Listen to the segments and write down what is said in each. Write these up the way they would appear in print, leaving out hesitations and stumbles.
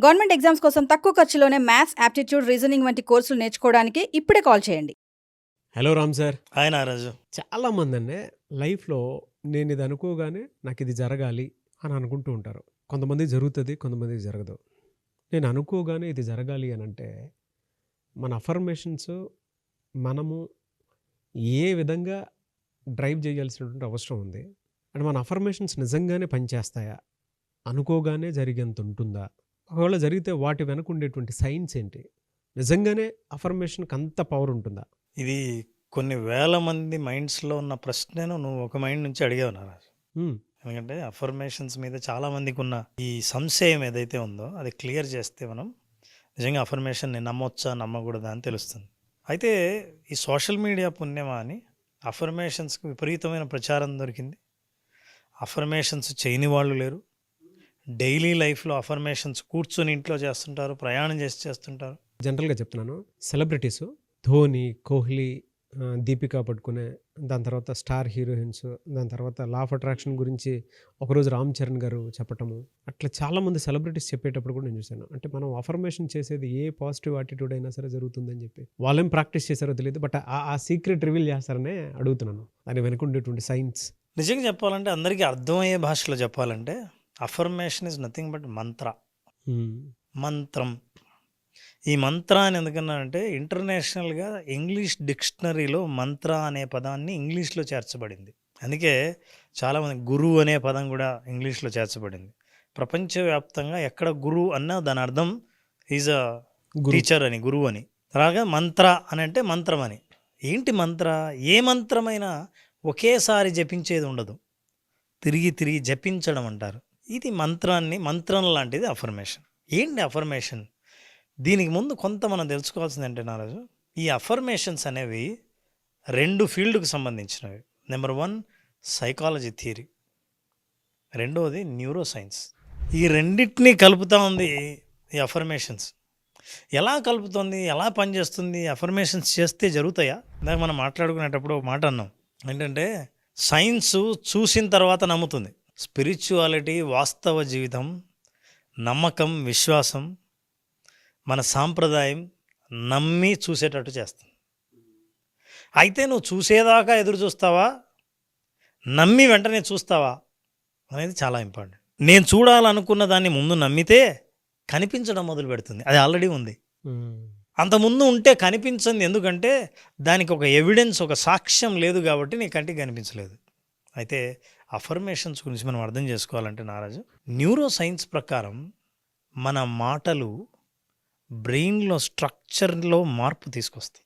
Government exams కోసం తక్కువ ఖర్చులోనే maths, aptitude, reasoning వంటి కోర్సులు నేర్చుకోవడానికి ఇప్పుడే కాల్ చేయండి. Hello Ram sir. Hi Nagaraju. చాలా మంది అండి లైఫ్లో నేను ఇది అనుకోగానే నాకు ఇది జరగాలి అని అనుకుంటూ ఉంటారు. కొంతమంది జరుగుతుంది, కొంతమంది జరగదు. నేను అనుకోగానే ఇది జరగాలి అని అంటే మన అఫర్మేషన్స్ మనము ఏ విధంగా డ్రైవ్ చేయాల్సినటువంటి అవసరం ఉంది. అంటే మన అఫర్మేషన్స్ నిజంగానే పనిచేస్తాయా, అనుకోగానే జరిగేంత ఉంటుందా, ఒకవేళ జరిగితే వాటి వెనక ఉండేటువంటి సైన్స్ ఏంటి, నిజంగానే అఫర్మేషన్కి అంత పవర్ ఉంటుందా? ఇది కొన్ని వేల మంది మైండ్స్లో ఉన్న ప్రశ్నను నువ్వు ఒక మైండ్ నుంచి అడిగావు నాగరాజు. ఎందుకంటే అఫర్మేషన్స్ మీద చాలా మందికి ఉన్న ఈ సంశయం ఏదైతే ఉందో అది క్లియర్ చేస్తే మనం నిజంగా అఫర్మేషన్ని నమ్మొచ్చా నమ్మకూడదా అని తెలుస్తుంది. అయితే ఈ సోషల్ మీడియా పుణ్యమా అని అఫర్మేషన్స్కి విపరీతమైన ప్రచారం దొరికింది. అఫర్మేషన్స్ చేయని వాళ్ళు లేరు. డైలీ లైఫ్లో అఫర్మేషన్స్ కూర్చొని ఇంట్లో చేస్తుంటారు, ప్రయాణం చేస్తుంటారు. జనరల్గా చెప్తున్నాను, సెలబ్రిటీస్ ధోని, కోహ్లీ, దీపికా పడుకునే, దాని తర్వాత స్టార్ హీరోయిన్స్, దాని తర్వాత లా ఆఫ్ అట్రాక్షన్ గురించి ఒకరోజు రామ్ చరణ్ గారు చెప్పటము, అట్లా చాలామంది సెలబ్రిటీస్ చెప్పేటప్పుడు కూడా నేను చూశాను. అంటే మనం అఫర్మేషన్ చేసేది ఏ పాజిటివ్ యాటిట్యూడ్ అయినా సరే జరుగుతుందని చెప్పి వాళ్ళేం ప్రాక్టీస్ చేశారో తెలియదు, బట్ ఆ సీక్రెట్ రివీల్ చేస్తారనే అడుగుతున్నాను, దాని వెనుక ఉండేటువంటి సైన్స్. నిజంగా చెప్పాలంటే అందరికీ అర్థమయ్యే భాషలో చెప్పాలంటే అఫర్మేషన్ ఇస్ నథింగ్ బట్ మంత్రం. ఈ మంత్ర అని ఎందుకన్నానంటే ఇంటర్నేషనల్గా ఇంగ్లీష్ డిక్షనరీలో మంత్ర అనే పదాన్ని ఇంగ్లీష్లో చేర్చబడింది. అందుకే చాలామంది గురువు అనే పదం కూడా ఇంగ్లీష్లో చేర్చబడింది. ప్రపంచవ్యాప్తంగా ఎక్కడ గురువు అన్నా దాని అర్థం ఈజ్ అ టీచర్ అని, గురువు అని. అలాగా మంత్ర అని అంటే మంత్రం అని. ఏంటి మంత్ర? ఏ మంత్రమైనా ఒకేసారి జపించేది ఉండదు, తిరిగి తిరిగి జపించడం అంటారు. ఇది మంత్రం లాంటిది అఫర్మేషన్. ఏంటి అఫర్మేషన్? దీనికి ముందు కొంత మనం తెలుసుకోవాల్సింది ఏంటంటే నారాజు, ఈ అఫర్మేషన్స్ అనేవి 2 ఫీల్డ్కి సంబంధించినవి. నెంబర్ 1 సైకాలజీ థియరీ, రెండవది న్యూరో సైన్స్. ఈ రెండింటినీ కలుపుతూ ఉంది ఈ అఫర్మేషన్స్. ఎలా కలుపుతుంది, ఎలా పనిచేస్తుంది? అఫర్మేషన్స్ చేస్తే జరుగుతాయా? ఇందాక మనం మాట్లాడుకునేటప్పుడు ఒక మాట అన్నాం, ఏంటంటే సైన్స్ చూసిన తర్వాత నమ్ముతుంది. స్పిరిచువాలిటీ, వాస్తవ జీవితం, నమ్మకం, విశ్వాసం, మన సాంప్రదాయం నమ్మి చూసేటట్టు చేస్తుంది. అయితే నువ్వు చూసేదాకా ఎదురు చూస్తావా, నమ్మి వెంటనే చూస్తావా అనేది చాలా ఇంపార్టెంట్. నేను చూడాలనుకున్న దాన్ని ముందు నమ్మితే కనిపించడం మొదలు పెడుతుంది. అది ఆల్రెడీ ఉంది, అంతకుముందు ఉంటే కనిపించింది. ఎందుకంటే దానికి ఒక ఎవిడెన్స్, ఒక సాక్ష్యం లేదు కాబట్టి నీ కంటికి కనిపించలేదు. అయితే అఫర్మేషన్స్ గురించి మనం అర్థం చేసుకోవాలంటే నారాజు, న్యూరో సైన్స్ ప్రకారం మన మాటలు బ్రెయిన్లో స్ట్రక్చర్లో మార్పు తీసుకొస్తాయి.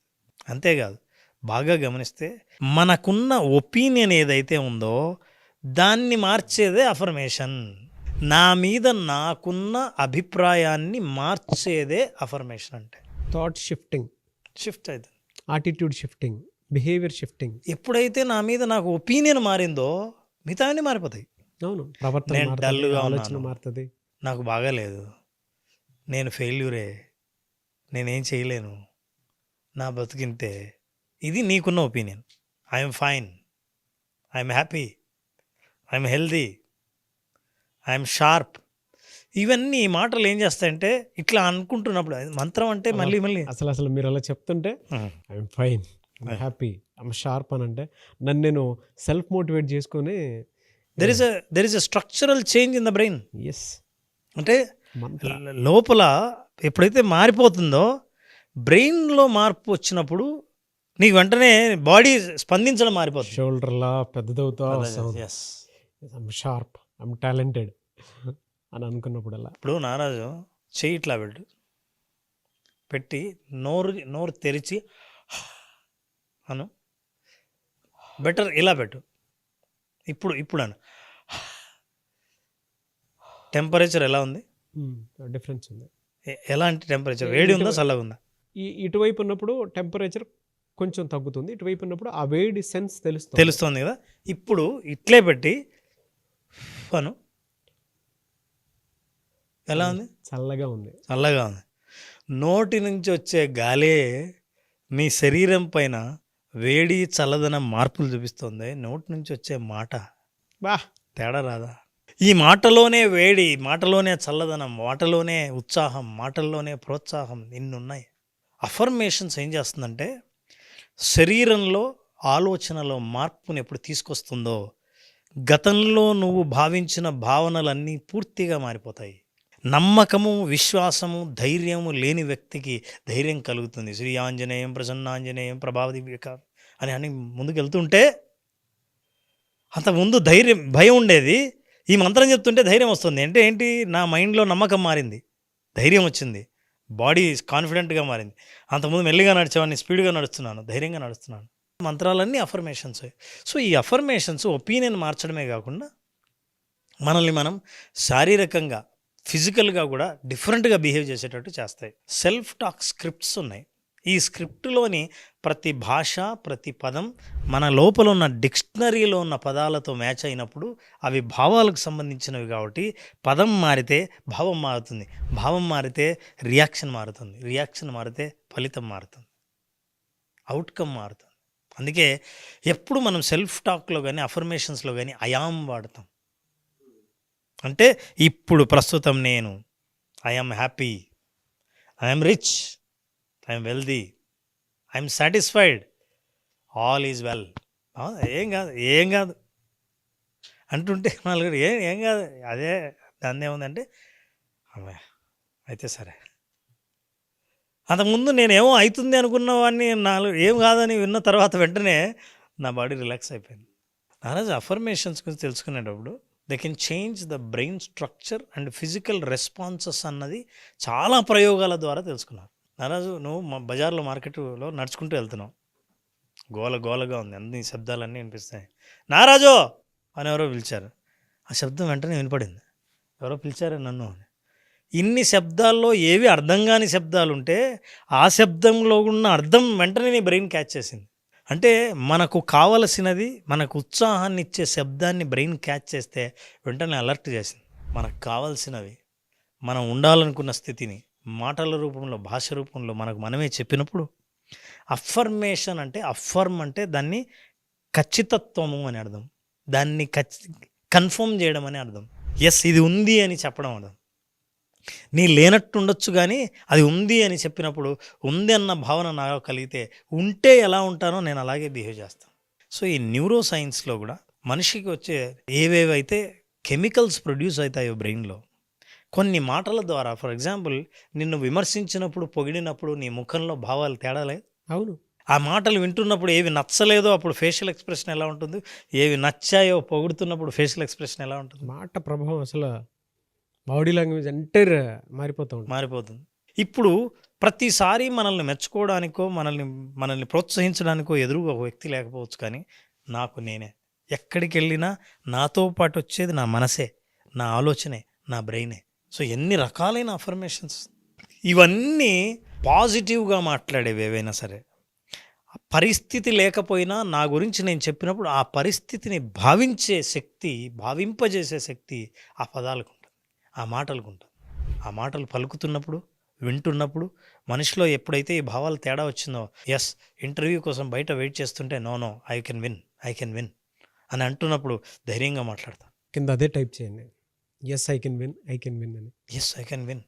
అంతేకాదు, బాగా గమనిస్తే మనకున్న ఒపీనియన్ ఏదైతే ఉందో దాన్ని మార్చేదే అఫర్మేషన్. నా మీద నాకున్న అభిప్రాయాన్ని మార్చేదే అఫర్మేషన్. అంటే థాట్ షిఫ్ట్ అవుతుంది, యాటిట్యూడ్ షిఫ్టింగ్, బిహేవియర్ షిఫ్టింగ్. ఎప్పుడైతే నా మీద నాకు ఒపీనియన్ మారిందో మిగతావన్నీ మారిపోతాయి. అవును, ప్రవర్తన, నేను డల్గా ఆలోచన మారుతుంది, నాకు బాగాలేదు, నేను ఫెయిల్యూరే, నేనేం చేయలేను, నా బతుకింతే. ఇది నీకున్న opinion. I'm fine, I'm happy, I'm healthy, I'm sharp. ఇవన్నీ మాటలు ఏం చేస్తాయంటే ఇట్లా అనుకుంటున్నప్పుడు మంత్రం అంటే మళ్ళీ అసలు మీరు అలా చెప్తుంటే I'm fine, I'm happy, I'm sharp అని అంటే నన్ను నేను సెల్ఫ్ మోటివేట్ చేసుకొని there is a structural change in the brain. Yes, అంటే లోపల ఎప్పుడైతే మారిపోతుందో బ్రెయిన్లో మార్పు వచ్చినప్పుడు నీకు వెంటనే బాడీ స్పందించడం మారిపోతుంది. షోల్డర్లా పెద్దదవుతా, ఐఎమ్ షార్ప్, ఐఎమ్ టాలెంటెడ్ అని అనుకున్నప్పుడల్లా. ఇప్పుడు నారాజు చెయ్యి ఇట్లా పెట్టి నోరు తెరిచి అను, బెటర్ ఇలా పెట్టు. ఇప్పుడు అను. టెంపరేచర్ ఎలా ఉంది? డిఫరెన్స్ ఉంది. ఎలాంటి టెంపరేచర్? వేడి ఉందా, చల్లగా ఉందా? ఇటువైపు ఉన్నప్పుడు టెంపరేచర్ కొంచెం తగ్గుతుంది, ఇటువైపు ఉన్నప్పుడు ఆ వేడి సెన్స్ తెలుస్తుంది కదా. ఇప్పుడు ఇట్లే పెట్టి అను, ఎలా ఉంది? చల్లగా ఉంది. నోటి నుంచి వచ్చే గాలే నీ శరీరం పైన వేడి చల్లదనం మార్పులు చూపిస్తుంది. నోటి నుంచి వచ్చే మాట తేడా రాదా? ఈ మాటలోనే వేడి, మాటలోనే చల్లదనం, మాటలోనే ఉత్సాహం, మాటల్లోనే ప్రోత్సాహం ఇన్నున్నాయి. అఫర్మేషన్స్ ఏం చేస్తుందంటే శరీరంలో ఆలోచనలో మార్పుని ఎప్పుడు తీసుకొస్తుందో గతంలో నువ్వు భావించిన భావనలన్నీ పూర్తిగా మారిపోతాయి. నమ్మకము, విశ్వాసము, ధైర్యము లేని వ్యక్తికి ధైర్యం కలుగుతుంది. శ్రీ ఆంజనేయం ప్రసన్నాంజనేయం ప్రభావదివ్యక అని ముందుకు వెళ్తుంటే అంతకుముందు భయం ఉండేది. ఈ మంత్రం చెప్తుంటే ధైర్యం వస్తుంది. అంటే ఏంటి, నా మైండ్లో నమ్మకం మారింది, ధైర్యం వచ్చింది, బాడీ కాన్ఫిడెంట్గా మారింది. అంతకుముందు మెల్లిగా నడిచేవాడిని స్పీడ్గా నడుస్తున్నాను, ధైర్యంగా నడుస్తున్నాను. మంత్రాలన్నీ అఫర్మేషన్స్. సో ఈ అఫర్మేషన్స్ ఒపీనియన్ మార్చడమే కాకుండా మనల్ని మనం శారీరకంగా, ఫిజికల్గా కూడా డిఫరెంట్గా బిహేవ్ చేసేటట్టు చేస్తాయి. సెల్ఫ్ టాక్ స్క్రిప్ట్స్ ఉన్నాయి. ఈ స్క్రిప్ట్లోని ప్రతి భాష, ప్రతి పదం మన లోపల ఉన్న డిక్షనరీలో ఉన్న పదాలతో మ్యాచ్ అయినప్పుడు అవి భావాలకు సంబంధించినవి కాబట్టి పదం మారితే భావం మారుతుంది, భావం మారితే రియాక్షన్ మారుతుంది, రియాక్షన్ మారితే ఫలితం మారుతుంది, అవుట్కమ్ మారుతుంది. అందుకే ఎప్పుడు మనం సెల్ఫ్ టాక్లో కానీ అఫర్మేషన్స్లో కానీ ఐయామ్ వాడతాం. అంటే ఇప్పుడు ప్రస్తుతం నేను, I'm happy, I'm rich, I'm wealthy, I'm satisfied, all is well. ఏం కాదు అంటుంటే నలుగురు ఏం కాదు, అదే దాన్ని ఏముందంటే అయితే సరే. అంతకుముందు నేనేమో అవుతుంది అనుకున్న వాడిని ఏం కాదని విన్న తర్వాత వెంటనే నా బాడీ రిలాక్స్ అయిపోయింది. నారాజు అఫర్మేషన్స్ గురించి తెలుసుకునేటప్పుడు they can change the brain structure and physical responses అన్నది చాలా ప్రయోగాల ద్వారా తెలుసుకున్నారు. నారాజు నువ్వు బజార్లో మార్కెట్లో నడుచుకుంటూ వెళ్తున్నావు, గోలగా ఉంది, అన్ని శబ్దాలన్నీ వినిపిస్తాయి. నారాజు అని ఎవరో పిలిచారు. ఆ శబ్దం వెంటనే వినపడింది, ఎవరో పిలిచారు నన్ను అని. ఇన్ని శబ్దాల్లో ఏవి అర్థం కాని శబ్దాలు ఉంటే ఆ శబ్దంలో ఉన్న అర్థం వెంటనే నీ బ్రెయిన్ క్యాచ్ చేసింది. అంటే మనకు కావలసినది, మనకు ఉత్సాహాన్ని ఇచ్చే శబ్దాన్ని బ్రెయిన్ క్యాచ్ చేస్తే వెంటనే అలర్ట్ చేసింది. మనకు కావాల్సినవి, మనం ఉండాలనుకున్న స్థితిని మాటల రూపంలో, భాష రూపంలో మనకు మనమే చెప్పినప్పుడు అఫర్మేషన్ అంటే, అఫర్మ్ అంటే దాన్ని ఖచ్చితత్వము అని అర్థం, దాన్ని కన్ఫర్మ్ చేయడం అని అర్థం. ఎస్ ఇది ఉంది అని చెప్పడం అర్థం. నీ లేనట్టు ఉండొచ్చు కానీ అది ఉంది అని చెప్పినప్పుడు ఉంది అన్న భావన నాకు కలిగితే ఉంటే ఎలా ఉంటానో నేను అలాగే బిహేవ్ చేస్తాను. సో ఈ న్యూరో సైన్స్లో కూడా మనిషికి వచ్చే ఏవేవైతే కెమికల్స్ ప్రొడ్యూస్ అవుతాయో బ్రెయిన్లో కొన్ని మాటల ద్వారా, ఫర్ ఎగ్జాంపుల్ నిన్ను విమర్శించినప్పుడు, పొగిడినప్పుడు నీ ముఖంలో భావాలు తేడాలే. అవును. ఆ మాటలు వింటున్నప్పుడు ఏవి నచ్చలేదో అప్పుడు ఫేషియల్ ఎక్స్ప్రెషన్ ఎలా ఉంటుంది, ఏవి నచ్చాయో పొగుడుతున్నప్పుడు ఫేషియల్ ఎక్స్ప్రెషన్ ఎలా ఉంటుంది. మాట ప్రభావం అసలు బాడీ లాంగ్వేజ్ ఎంటైర్ మారిపోతుంది. ఇప్పుడు ప్రతిసారి మనల్ని మెచ్చుకోవడానికో, మనల్ని ప్రోత్సహించడానికో ఎదురుగా ఒక వ్యక్తి లేకపోవచ్చు, కానీ నాకు నేనే. ఎక్కడికి వెళ్ళినా నాతో పాటు వచ్చేది నా మనసే, నా ఆలోచనే, నా బ్రెయినే. సో ఎన్ని రకాలైన అఫర్మేషన్స్. ఇవన్నీ పాజిటివ్గా మాట్లాడేవి ఏవైనా సరే. పరిస్థితి లేకపోయినా నా గురించి నేను చెప్పినప్పుడు ఆ పరిస్థితిని భావించే శక్తి, భావింపజేసే శక్తి ఆ పదాలకు ఉంటుంది, ఆ మాటలకు ఉంటుంది. ఆ మాటలు పలుకుతున్నప్పుడు, వింటున్నప్పుడు మనిషిలో ఎప్పుడైతే ఈ భావాలు తేడా వచ్చిందో, ఎస్ ఇంటర్వ్యూ కోసం బయట వెయిట్ చేస్తుంటే నో ఐ కెన్ విన్ అని అంటున్నప్పుడు ధైర్యంగా మాట్లాడతాను. కింద అదే టైప్ చేయండి, ఎస్ ఐ కెన్ విన్ అని. Yes I can win.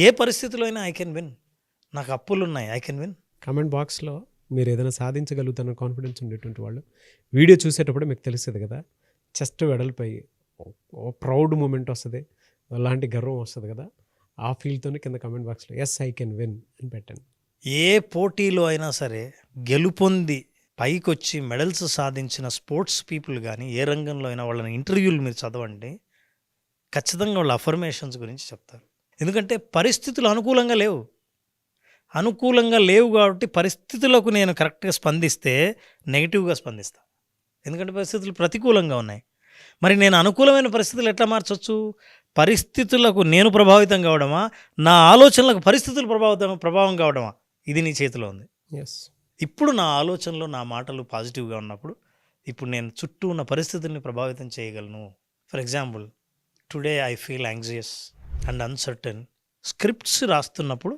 ఏ పరిస్థితిలో అయినా ఐ కెన్ విన్. నాకు అప్పులు ఉన్నాయి, ఐ కెన్ విన్. కామెంట్ బాక్స్లో మీరు ఏదైనా సాధించగలుగుతారన్న కాన్ఫిడెన్స్ ఉండేటువంటి వాళ్ళు వీడియో చూసేటప్పుడు మీకు తెలుస్తుంది కదా, చెస్ట్ వెడల్పై ప్రౌడ్ మూమెంట్ వస్తుంది, అలాంటి గర్వం వస్తుంది కదా, ఆ ఫీల్తోనే కింద కామెంట్ బాక్స్లో ఎస్ ఐ కెన్ విన్ అని పెట్టండి. ఏ పోటీలో అయినా సరే గెలుపొంది పైకొచ్చి మెడల్స్ సాధించిన స్పోర్ట్స్ పీపుల్ కానీ ఏ రంగంలో అయినా వాళ్ళని ఇంటర్వ్యూలు మీరు చదవండి, ఖచ్చితంగా వాళ్ళ అఫర్మేషన్స్ గురించి చెప్తారు. ఎందుకంటే పరిస్థితులు అనుకూలంగా లేవు కాబట్టి పరిస్థితులకు నేను కరెక్ట్గా స్పందిస్తే నెగిటివ్గా స్పందిస్తాను. ఎందుకంటే పరిస్థితులు ప్రతికూలంగా ఉన్నాయి. మరి నేను అనుకూలమైన పరిస్థితులు ఎట్లా మార్చవచ్చు? పరిస్థితులకు నేను ప్రభావితం కావడమా, నా ఆలోచనలకు పరిస్థితులు ప్రభావం కావడమా? ఇది నీ చేతిలో ఉంది. ఇప్పుడు నా ఆలోచనలు, నా మాటలు పాజిటివ్గా ఉన్నప్పుడు ఇప్పుడు నేను చుట్టూ ఉన్న పరిస్థితుల్ని ప్రభావితం చేయగలను. For example, today I feel anxious and uncertain. Scripts రాస్తున్నప్పుడు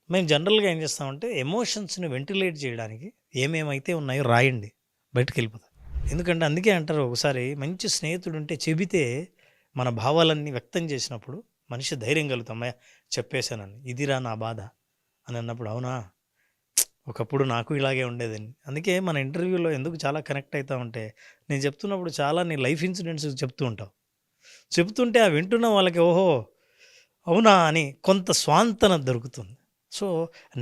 మేము జనరల్గా ఏం చేస్తామంటే ఎమోషన్స్ని వెంటిలేట్ చేయడానికి ఏమేమైతే ఉన్నాయో రాయండి, బయటకు వెళ్ళిపోతాయి. ఎందుకంటే అందుకే అంటారు, ఒకసారి మంచి స్నేహితుడు ఉంటే చెబితే మన భావాలన్నీ వ్యక్తం చేసినప్పుడు మనిషి ధైర్యం కలుగుతాం, అమ్మయ్య చెప్పేశానని, ఇదిరా నా బాధ అని అన్నప్పుడు, అవునా ఒకప్పుడు నాకు ఇలాగే ఉండేదని. అందుకే మన ఇంటర్వ్యూలో ఎందుకు చాలా కనెక్ట్ అవుతా ఉంటే, నేను చెప్తున్నప్పుడు చాలా నీ లైఫ్ ఇన్సిడెంట్స్ చెప్తూ ఉంటావు. చెప్తుంటే ఆ వింటున్న వాళ్ళకి ఓహో అవునా అని కొంత స్వాంతన దొరుకుతుంది. సో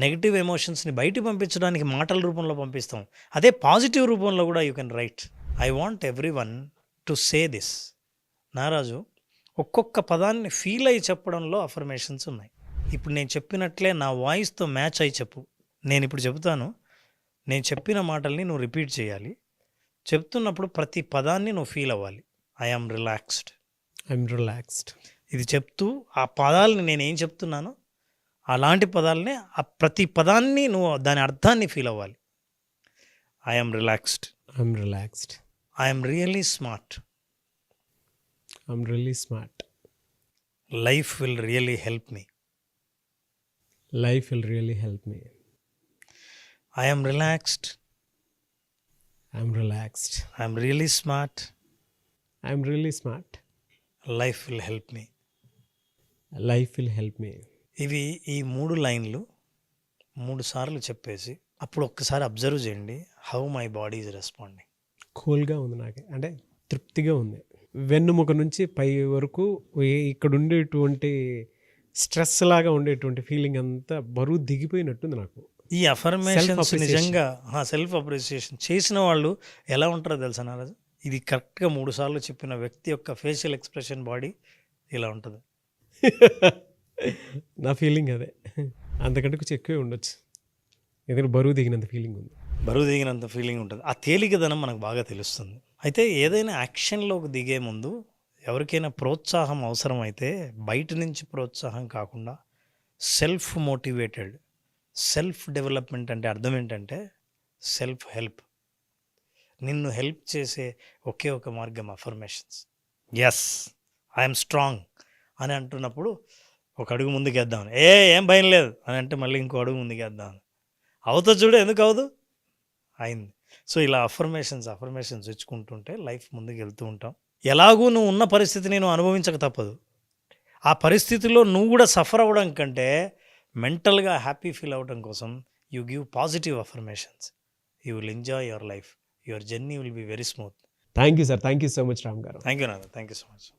నెగిటివ్ ఎమోషన్స్ని బయటికి పంపించడానికి మాటల రూపంలో పంపిస్తాం. అదే పాజిటివ్ రూపంలో కూడా you can write. I want everyone to say this. నారాజు ఒక్కొక్క పదాన్ని ఫీల్ అయ్యి చెప్పడంలో అఫర్మేషన్స్ ఉన్నాయి. ఇప్పుడు నేను చెప్పినట్లే నా వాయిస్తో మ్యాచ్ అయ్యి చెప్పు. నేను ఇప్పుడు చెబుతాను, నేను చెప్పిన మాటల్ని నువ్వు రిపీట్ చేయాలి. చెప్తున్నప్పుడు ప్రతి పదాన్ని నువ్వు ఫీల్ అవ్వాలి. I am relaxed. I'm relaxed. ఇది చెప్తూ ఆ పదాలని నేనేం చెప్తున్నానో అలాంటి పదాలనే ఆ ప్రతి పదాన్ని నువ్వు దాని అర్థాన్ని ఫీల్ అవ్వాలి. I am relaxed. I'm relaxed. I am really smart. I'm really smart. Life will really help me. Life will really help me. I am relaxed. I'm relaxed. I am really smart. I'm really smart. Life will help me. Life will help me. ఇవి ఈ 3 లైన్లు 3 సార్లు చెప్పేసి అప్పుడు ఒక్కసారి observe చేయండి, how my body is responding. కూల్గా ఉంది నాకు, అంటే తృప్తిగా ఉంది. వెన్నుముక నుంచి పై వరకు ఇక్కడ ఉండేటువంటి స్ట్రెస్ లాగా ఉండేటువంటి ఫీలింగ్ అంతా బరువు దిగిపోయినట్టుంది నాకు. ఈ అఫర్మేషన్స్ Self-appreciation. నిజంగా సెల్ఫ్ అప్రిసియేషన్ చేసిన వాళ్ళు ఎలా ఉంటారో తెలుసా నారాజు? ఇది కరెక్ట్గా 3 సార్లు చెప్పిన వ్యక్తి యొక్క ఫేషియల్ ఎక్స్ప్రెషన్ బాడీ ఇలా ఉంటుంది. నా ఫీలింగ్ అదే. అంతకంటే కొంచెం ఎక్కువే ఉండొచ్చు, ఎందుకంటే బరువు దిగినంత ఫీలింగ్ ఉంది. బరువు దిగినంత ఫీలింగ్ ఉంటుంది. ఆ తేలికదనం మనకు బాగా తెలుస్తుంది. అయితే ఏదైనా యాక్షన్లోకి దిగే ముందు ఎవరికైనా ప్రోత్సాహం అవసరమైతే బయట నుంచి ప్రోత్సాహం కాకుండా సెల్ఫ్ మోటివేటెడ్ సెల్ఫ్ డెవలప్మెంట్ అంటే అర్థం ఏంటంటే సెల్ఫ్ హెల్ప్. నిన్ను హెల్ప్ చేసే ఒకే ఒక మార్గం అఫర్మేషన్స్. ఎస్ ఐఎమ్ స్ట్రాంగ్ అని అంటున్నప్పుడు ఒక అడుగు ముందుకేద్దాం, ఏం భయం లేదు అని అంటే మళ్ళీ ఇంకో అడుగు ముందుకేద్దాం, అవుతా చూడు ఎందుకు అవదు, అయింది. సో ఇలా అఫర్మేషన్స్ ఇచ్చుకుంటుంటే లైఫ్ ముందుకు వెళ్తూ ఉంటాం. ఎలాగూ నువ్వు ఉన్న పరిస్థితిని నువ్వు అనుభవించక తప్పదు. ఆ పరిస్థితిలో నువ్వు కూడా సఫర్ అవ్వడం కంటే మెంటల్గా హ్యాపీ ఫీల్ అవ్వడం కోసం you give positive affirmations. You will enjoy your life. Your journey will be very smooth. Thank you sir. Thank you so much Ram గారు. థ్యాంక్ యూ నాన్న. Thank you so much.